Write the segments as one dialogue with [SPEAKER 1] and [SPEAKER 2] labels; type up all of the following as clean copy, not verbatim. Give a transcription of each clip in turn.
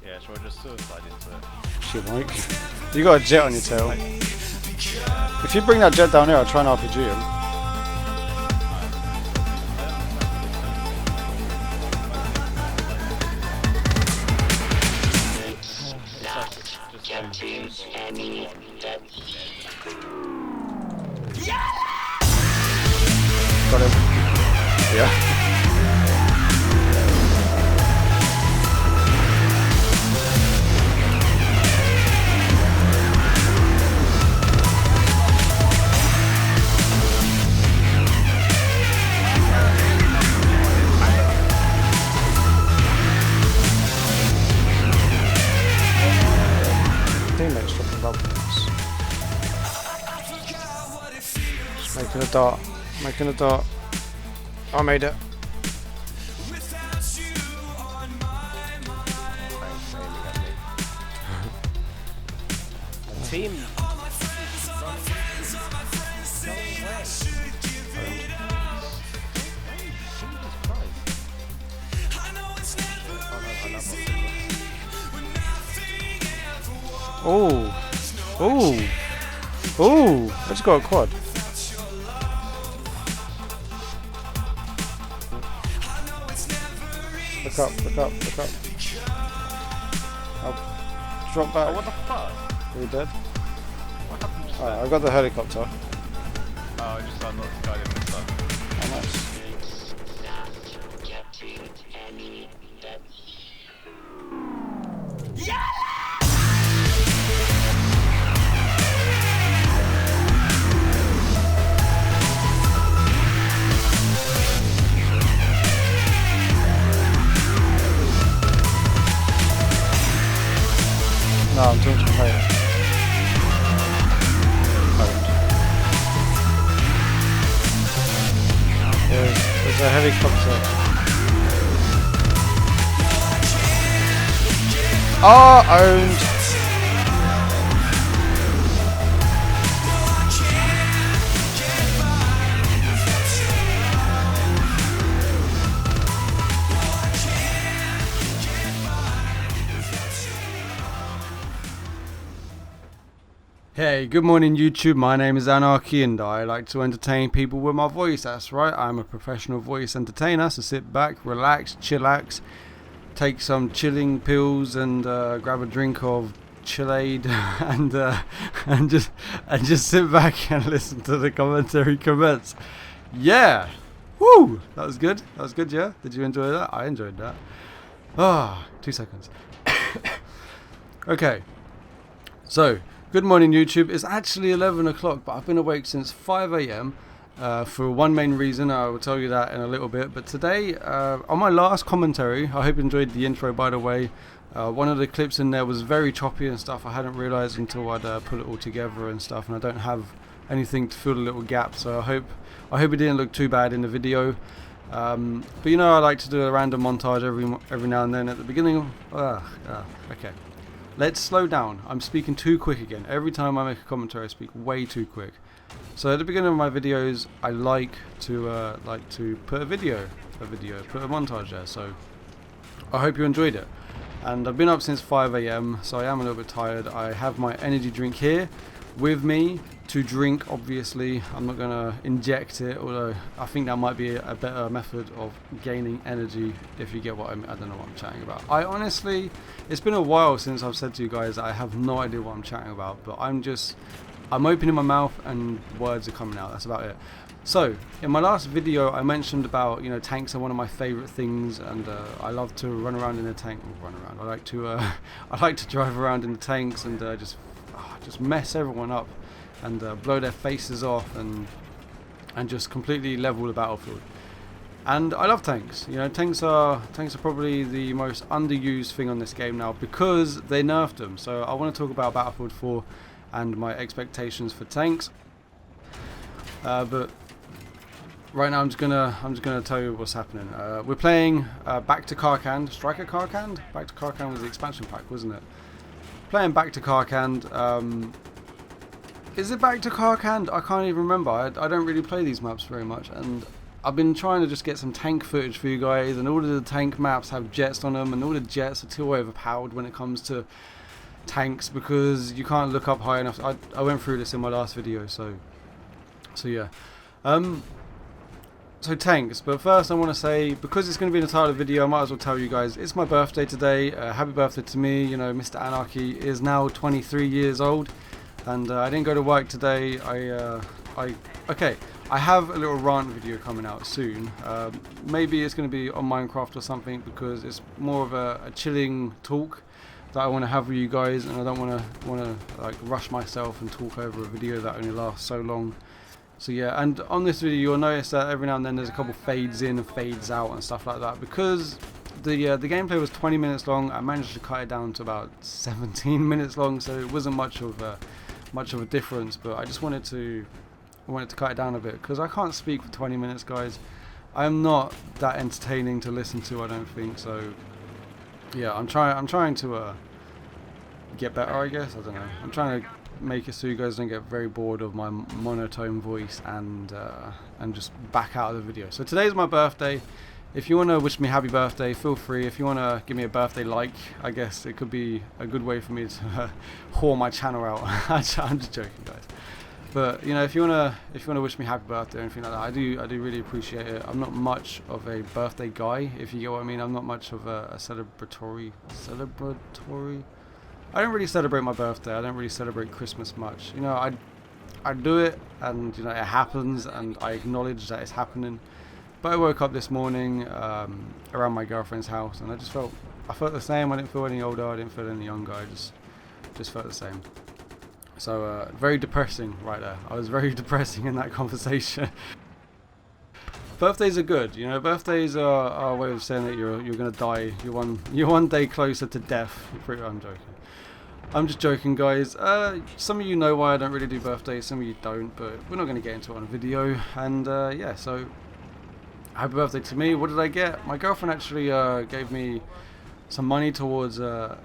[SPEAKER 1] Yeah, shall I just suicide into it?
[SPEAKER 2] Shit, Mike. You got a jet on your tail. If you bring that jet down here, I'll try and RPG him. Got him. Yeah. Teammates dropping bubbles. Making a dart. Making a dart. I made it.
[SPEAKER 1] Team.
[SPEAKER 2] Oh. Oh. Oh. I just got a quad. Look up, look up, look up. I'll drop back.
[SPEAKER 1] Oh, what the fuck?
[SPEAKER 2] Are we dead?
[SPEAKER 1] What happened to
[SPEAKER 2] Alright, I got the helicopter.
[SPEAKER 1] Oh, I just unlocked the guy in this stuff.
[SPEAKER 2] Oh, nice. No, I'm doing some higher. There's a helicopter. Oh, owned. Hey, good morning YouTube, my name is Anarchy and I like to entertain people with my voice. That's right, I'm a professional voice entertainer, so sit back, relax, chillax, take some chilling pills and grab a drink of chillade and just sit back and listen to the commentary comments. Yeah! Woo! That was good, yeah? Did you enjoy that? I enjoyed that. Ah, 2 seconds. Okay, so good morning YouTube. It's actually 11 o'clock, but I've been awake since 5 AM for one main reason. I will tell you that in a little bit. But today, on my last commentary, I hope you enjoyed the intro by the way. One of the clips in there was very choppy and stuff. I hadn't realised until I'd put it all together and stuff, and I don't have anything to fill the little gap. So I hope it didn't look too bad in the video. But you know, I like to do a random montage every now and then at the beginning. Okay. Let's slow down. I'm speaking too quick again. Every time I make a commentary, I speak way too quick. So at the beginning of my videos, I like to put put a montage there. So I hope you enjoyed it. And I've been up since 5 AM, so I am a little bit tired. I have my energy drink here with me to drink. Obviously, I'm not gonna inject it, although I think that might be a better method of gaining energy, if you get what I mean. I don't know what I'm chatting about. I honestly, it's been a while since I've said to you guys that I have no idea what I'm chatting about, but I'm opening my mouth and words are coming out. That's about it. So in my last video I mentioned about, you know, tanks are one of my favorite things, and I love to run around in a tank. I like to drive around in the tanks and just mess everyone up and blow their faces off and just completely level the battlefield. And I love tanks. You know, tanks are probably the most underused thing on this game now because they nerfed them. So I want to talk about Battlefield 4 and my expectations for tanks. But right now I'm just gonna tell you what's happening. We're playing Back to Karkand, Striker Karkand. Back to Karkand was the expansion pack, wasn't it? Playing Back to Karkand. Is it Back to Karkand? I can't even remember. I don't really play these maps very much, and I've been trying to just get some tank footage for you guys, and all of the tank maps have jets on them, and all the jets are too overpowered when it comes to tanks because you can't look up high enough. I went through this in my last video, so yeah. So tanks, but first I want to say, because it's going to be in the title of the video, I might as well tell you guys it's my birthday today. Happy birthday to me. You know, Mr. Anarchy is now 23 years old, and I didn't go to work today. Okay, I have a little rant video coming out soon. Maybe it's going to be on Minecraft or something, because it's more of a chilling talk that I want to have with you guys, and I don't want to like rush myself and talk over a video that only lasts so long. So yeah, and on this video you'll notice that every now and then there's a couple fades in and fades out and stuff like that, because the gameplay was 20 minutes long. I managed to cut it down to about 17 minutes long, so it wasn't much of a difference. But I just wanted to cut it down a bit, because I can't speak for 20 minutes, guys. I'm not that entertaining to listen to, I don't think. So yeah, I'm trying to get better, I guess. I don't know. I'm trying to make it so you guys don't get very bored of my monotone voice and just back out of the video. So today's my birthday. If you want to wish me happy birthday, feel free. If you want to give me a birthday like, I guess it could be a good way for me to whore my channel out. I'm just joking, guys. But you know, if you wanna wish me happy birthday or anything like that, I do really appreciate it. I'm not much of a birthday guy, if you get what I mean. I'm not much of a celebratory. I don't really celebrate my birthday. I don't really celebrate Christmas much. You know, I do it, and you know, it happens, and I acknowledge that it's happening. But I woke up this morning around my girlfriend's house, and I felt the same. I didn't feel any older. I didn't feel any younger. I just felt the same. So very depressing right there. I was very depressing in that conversation. Birthdays are good, you know. Birthdays are a way of saying that you're gonna die. You're one day closer to death. I'm joking. I'm just joking, guys. Some of you know why I don't really do birthdays. Some of you don't, but we're not gonna get into it on a video. And yeah, so happy birthday to me. What did I get? My girlfriend actually gave me some money towards a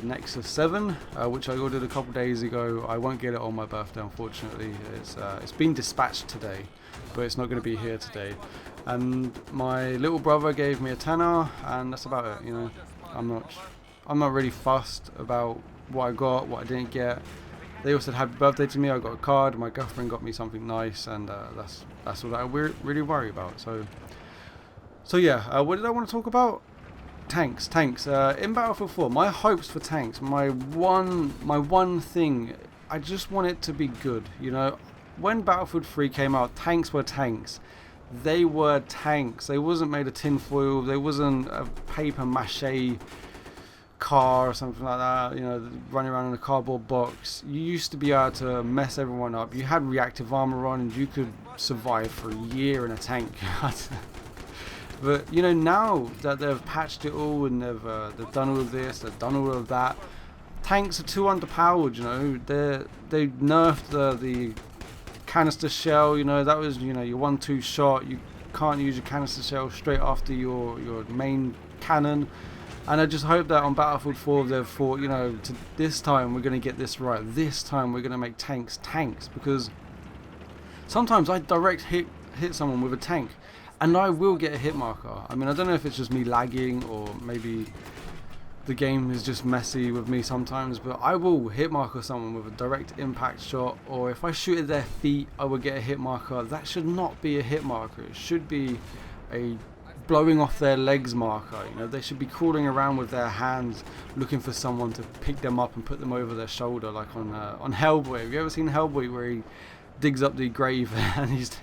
[SPEAKER 2] Nexus 7, which I ordered a couple days ago. I won't get it on my birthday, unfortunately. It's been dispatched today, but it's not going to be here today. And my little brother gave me a tenner, and that's about it. You know, I'm not really fussed about what I got, what I didn't get. They all said happy birthday to me. I got a card. My girlfriend got me something nice, and that's all that I really worry about. So yeah, what did I want to talk about? Tanks. In Battlefield 4, my hopes for tanks, my one thing, I just want it to be good. You know, when Battlefield 3 came out, tanks were tanks. They were tanks. They wasn't made of tinfoil. They wasn't a paper mache car or something like that, you know, running around in a cardboard box. You used to be able to mess everyone up. You had reactive armor on, and you could survive for a year in a tank. But you know, now that they've patched it all, and they've done all of this, they've done all of that, tanks are too underpowered. You know, they nerfed the canister shell. You know, that was, you know, your 1-2 shot. You can't use your canister shell straight after your main cannon. And I just hope that on Battlefield 4 they've thought, you know, this time we're going to get this right. This time we're going to make tanks, because sometimes I direct hit someone with a tank, and I will get a hit marker. I mean, I don't know if it's just me lagging, or maybe the game is just messy with me sometimes, but I will hit marker someone with a direct impact shot, or if I shoot at their feet, I will get a hit marker. That should not be a hit marker. It should be a blowing off their legs marker. You know, they should be crawling around with their hands looking for someone to pick them up and put them over their shoulder, like on Hellboy. Have you ever seen Hellboy, where he digs up the grave and he's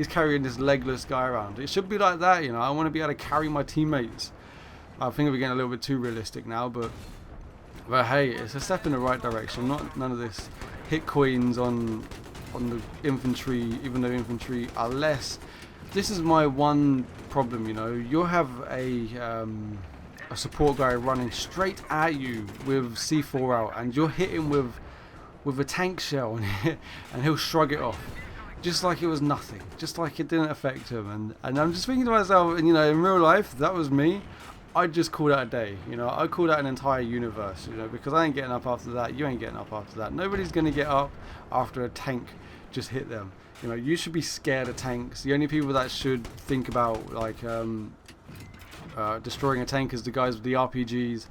[SPEAKER 2] carrying this legless guy around? It should be like that, you know. I want to be able to carry my teammates. I think we're getting a little bit too realistic now, but hey, it's a step in the right direction. None of this hit coins on the infantry, even though infantry are less. This is my one problem, you know. You'll have a support guy running straight at you with C4 out, and you'll hit him with a tank shell, and he'll shrug it off, just like it was nothing, just like it didn't affect him. And I'm just thinking to myself, and you know, in real life, that was me. I'd just call that a day. You know, I'd call that an entire universe. You know, because I ain't getting up after that. You ain't getting up after that. Nobody's gonna get up after a tank just hit them. You know, you should be scared of tanks. The only people that should think about like destroying a tank is the guys with the RPGs.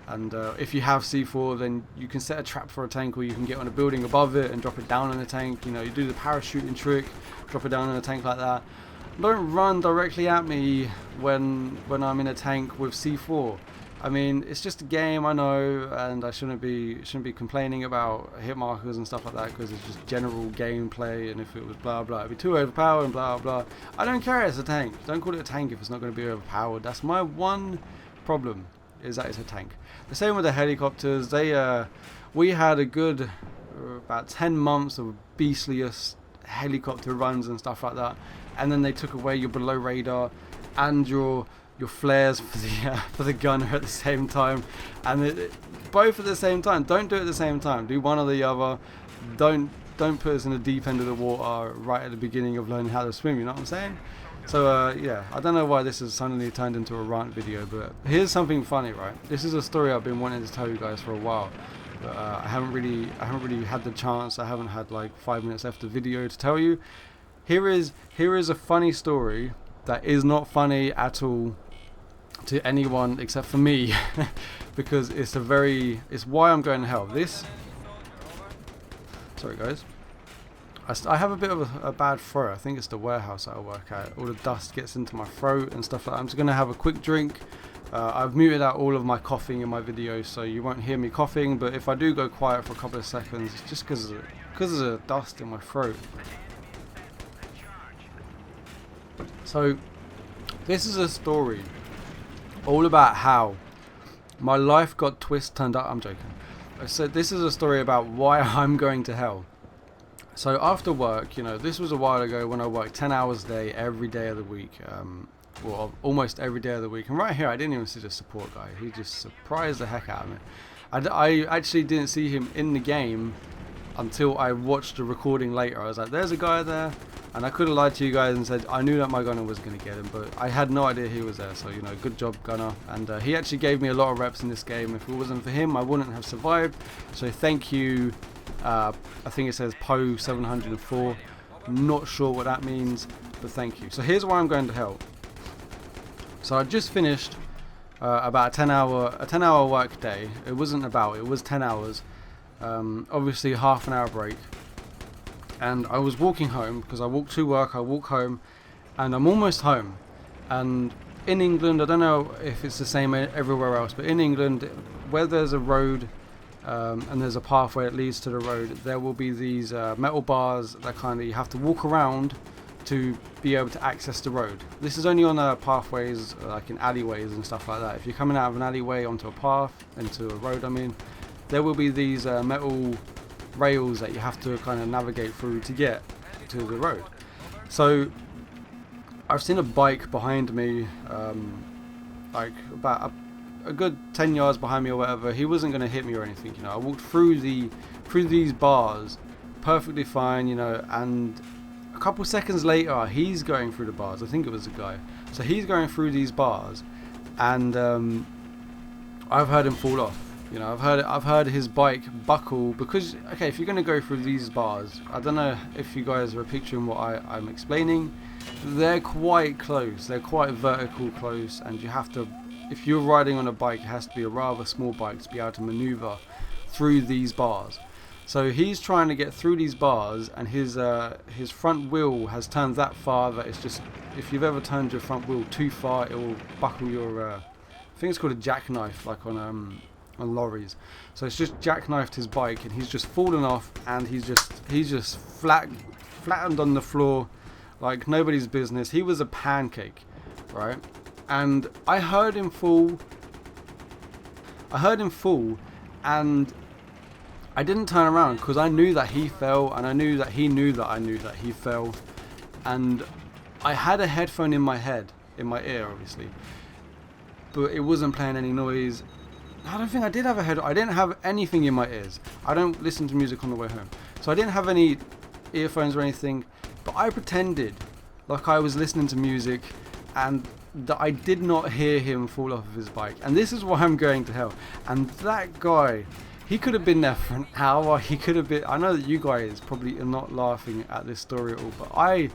[SPEAKER 2] And if you have C4, then you can set a trap for a tank, or you can get on a building above it and drop it down on the tank. You know, you do the parachuting trick, drop it down on a tank like that. Don't run directly at me when I'm in a tank with C4. I mean, it's just a game, I know, and I shouldn't be complaining about hit markers and stuff like that, because it's just general gameplay. And if it was blah blah, it'd be too overpowered and blah blah. I don't care. It's a tank. Don't call it a tank if it's not going to be overpowered. That's my one problem, is that it's a tank. The same with the helicopters. We had a good about 10 months of beastliest helicopter runs and stuff like that, and then they took away your below radar and your flares for the gunner at the same time, and both at the same time. Don't do it at the same time. Do one or the other. Don't put us in the deep end of the water right at the beginning of learning how to swim. You know what I'm saying? So yeah, I don't know why this has suddenly turned into a rant video, but here's something funny, right? This is a story I've been wanting to tell you guys for a while, but I haven't really had the chance. I haven't had like 5 minutes left of video to tell you. Here is a funny story that is not funny at all to anyone except for me, because it's why I'm going to hell. Sorry guys. I have a bit of a bad throat. I think it's the warehouse that I work at. All the dust gets into my throat and stuff like that. I'm just going to have a quick drink. I've muted out all of my coughing in my videos, so you won't hear me coughing. But if I do go quiet for a couple of seconds, it's just because of the dust in my throat. So this is a story all about how my life got turned up. I'm joking. So this is a story about why I'm going to hell. So after work, you know, this was a while ago when I worked 10 hours a day, every day of the week, well, almost every day of the week. And right here, I didn't even see the support guy. He just surprised the heck out of me. I actually didn't see him in the game until I watched the recording later. I was like, there's a guy there. And I could have lied to you guys and said I knew that my gunner was going to get him, but I had no idea he was there. So, you know, good job, gunner. And he actually gave me a lot of reps in this game. If it wasn't for him, I wouldn't have survived. So thank you. I think it says Poe 704. Not sure what that means, but thank you. So here's why I'm going to hell. So I just finished about a 10 hour work day. It was 10 hours. Obviously half an hour break. And I was walking home, because I walk to work, I walk home, and I'm almost home. And in England, I don't know if it's the same everywhere else, but in England, where there's a road and there's a pathway that leads to the road, there will be these metal bars that kind of you have to walk around to be able to access the road. This is only on pathways, like in alleyways and stuff like that. If you're coming out of an alleyway onto a path, into a road, I mean, there will be these metal rails that you have to kind of navigate through to get to the road. So I've seen a bike behind me, like about a good 10 yards behind me or whatever. He wasn't going to hit me or anything, you know. I walked through these bars perfectly fine, you know, and a couple seconds later he's going through the bars. I think it was a guy. So he's going through these bars, and I've heard him fall off. You know, I've heard his bike buckle, because okay, if you're going to go through these bars, I don't know if you guys are picturing what I'm explaining. They're quite close. They're quite vertical close, and you have to, if you're riding on a bike, it has to be a rather small bike to be able to maneuver through these bars. So he's trying to get through these bars, and his front wheel has turned that far that it's just, if you've ever turned your front wheel too far, it will buckle your I think it's called a jackknife, like on lorries. So it's just jackknifed his bike, and he's just fallen off, and he's just flattened on the floor like nobody's business. He was a pancake, right? And I heard him fall, and I didn't turn around because I knew that he fell, and I knew that he knew that I knew that he fell. And I had a headphone in my head, in my ear obviously, but it wasn't playing any noise. I don't think I did have a head. I didn't have anything in my ears. I don't listen to music on the way home, so I didn't have any earphones or anything. But I pretended like I was listening to music, and that I did not hear him fall off of his bike, and this is why I'm going to hell. And that guy, he could have been there for an hour. He could have been. I know that you guys probably are not laughing at this story at all, but I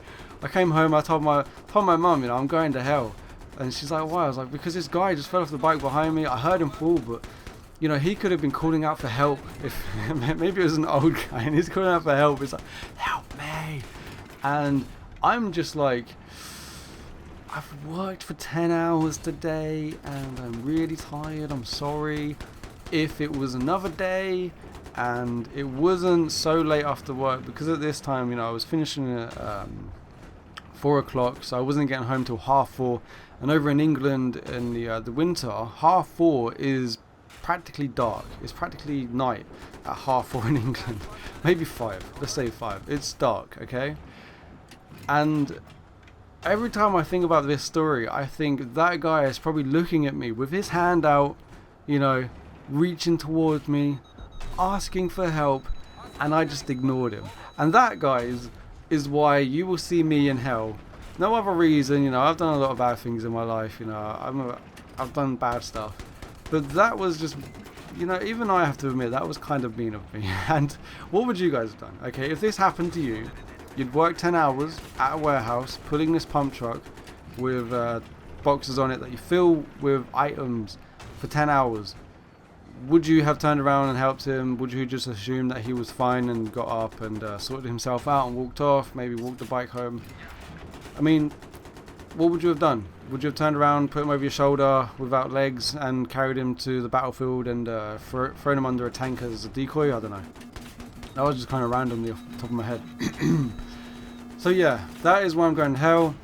[SPEAKER 2] came home. I told my mum, you know, I'm going to hell, and she's like, why? I was like, because this guy just fell off the bike behind me. I heard him fall, but you know, he could have been calling out for help. If maybe it was an old guy and he's calling out for help. He's like, help me, and I'm just like, I've worked for 10 hours today and I'm really tired. I'm sorry. If it was another day and it wasn't so late after work, because at this time, you know, I was finishing at 4 o'clock, so I wasn't getting home till 4:30. And over in England in the winter, 4:30 is practically dark. It's practically night at 4:30 in England. Maybe 5. Let's say 5. It's dark, okay? And every time I think about this story, I think that guy is probably looking at me with his hand out, you know, reaching towards me, asking for help, and I just ignored him. And that, guys, is why you will see me in hell. No other reason, you know, I've done a lot of bad things in my life, you know, I've done bad stuff. But that was just, you know, even I have to admit, that was kind of mean of me. And what would you guys have done? Okay, if this happened to you, you'd work 10 hours at a warehouse pulling this pump truck with boxes on it that you fill with items for 10 hours. Would you have turned around and helped him? Would you just assume that he was fine and got up and sorted himself out and walked off, maybe walked the bike home? I mean, what would you have done? Would you have turned around, put him over your shoulder without legs and carried him to the battlefield and thrown him under a tank as a decoy? I don't know. That was just kind of randomly off the top of my head. So yeah, that is why I'm going to hell.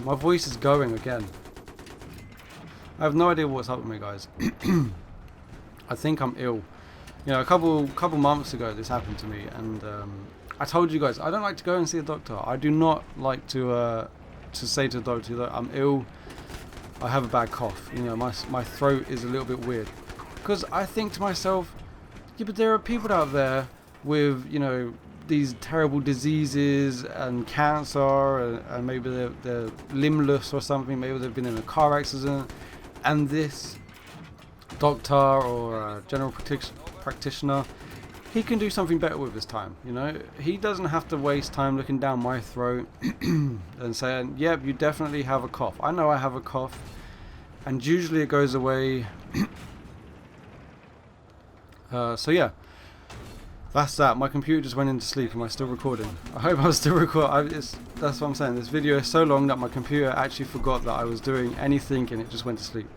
[SPEAKER 2] My voice is going again. I have no idea what's up with me, guys. I think I'm ill. You know, a couple months ago this happened to me, and I told you guys I don't like to go and see a doctor. I do not like to say to the doctor that I'm ill. I have a bad cough. You know, my throat is a little bit weird, because I think to myself, yeah, but there are people out there with, you know, these terrible diseases and cancer, and maybe they're limbless or something. Maybe they've been in a car accident, and this doctor or general practitioner, he can do something better with his time. You know, he doesn't have to waste time looking down my throat and saying, yep, you definitely have a cough. I know I have a cough, and usually it goes away. So yeah, that's that. My computer just went into sleep. Am I still recording? I hope I'm still recording. That's what I'm saying. This video is so long that my computer actually forgot that I was doing anything and it just went to sleep.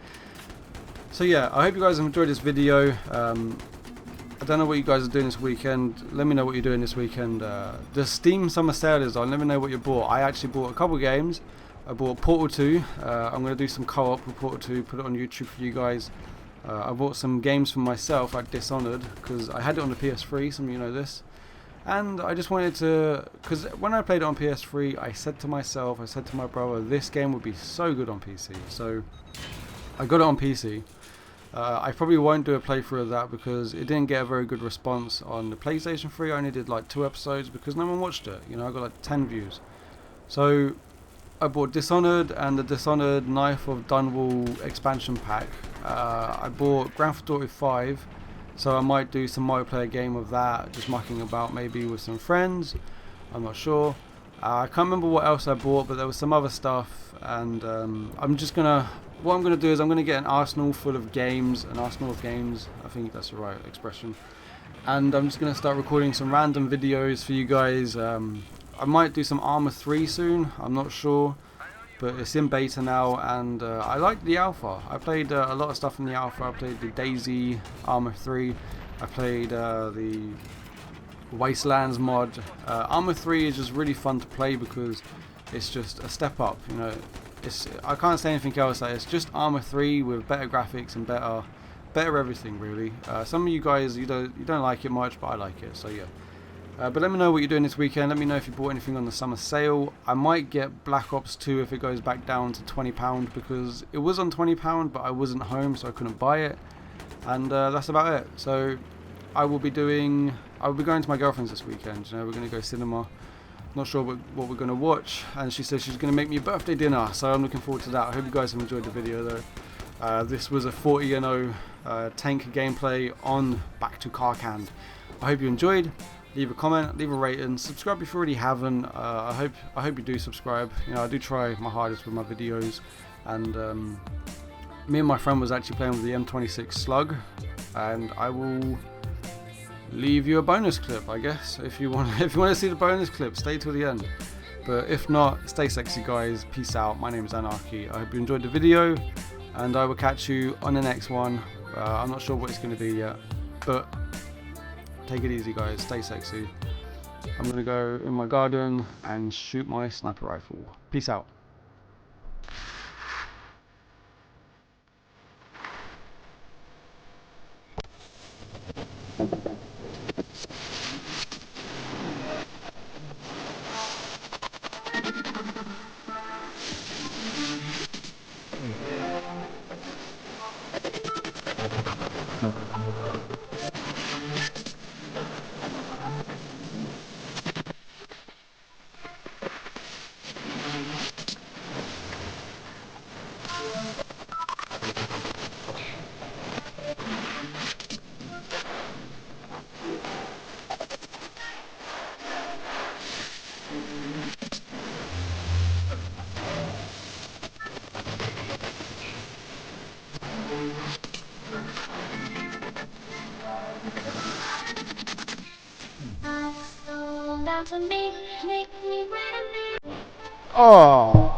[SPEAKER 2] So yeah, I hope you guys have enjoyed this video. I don't know what you guys are doing this weekend. Let me know what you're doing this weekend. The Steam Summer Sale is on. Let me know what you bought. I actually bought a couple of games. I bought Portal 2. I'm going to do some co-op with Portal 2, put it on YouTube for you guys. I bought some games for myself, like Dishonored, because I had it on the PS3, some of you know this. And I just wanted to, because when I played it on PS3, I said to myself, I said to my brother, this game would be so good on PC. So I got it on PC. I probably won't do a playthrough of that because it didn't get a very good response on the PlayStation 3. I only did like 2 episodes because no one watched it. You know, I got like 10 views. So I bought Dishonored and the Dishonored Knife of Dunwall expansion pack. I bought Grand Theft Auto 5, so I might do some multiplayer game of that, just mucking about maybe with some friends. I'm not sure. I can't remember what else I bought, but there was some other stuff, and what I'm gonna do is I'm gonna get an arsenal full of games, I think that's the right expression, and I'm just gonna start recording some random videos for you guys. I might do some Arma 3 soon, I'm not sure, but it's in beta now, and I like the alpha. I played a lot of stuff in the alpha. I played the Daisy Arma 3, I played the Wastelands mod. Arma 3 is just really fun to play because it's just a step up, you know. I can't say anything else. It's just Arma 3 with better graphics and better everything, really. Some of you guys you don't like it much, but I like it, so yeah. But let me know what you're doing this weekend. Let me know if you bought anything on the summer sale. I might get Black Ops 2 if it goes back down to £20 because it was on £20, but I wasn't home, so I couldn't buy it. And that's about it. So I will be going to my girlfriend's this weekend. You know, we're going to go cinema. Not sure what we're going to watch, and she says she's going to make me a birthday dinner, so I'm looking forward to that. I hope you guys have enjoyed the video though. This was a 40-0 tank gameplay on Back to Karkand. I hope you enjoyed. Leave a comment, leave a rating, subscribe if you already haven't. I hope you do subscribe. You know, I do try my hardest with my videos, and me and my friend was actually playing with the M26 Slug, and I will leave you a bonus clip, I guess. If you want to see the bonus clip, stay till the end. But if not, stay sexy guys. Peace out. My name is Anarchy. I hope you enjoyed the video, and I will catch you on the next one. I'm not sure what it's going to be yet, but take it easy guys, stay sexy. I'm going to go in my garden and shoot my sniper rifle. Peace out. Oh.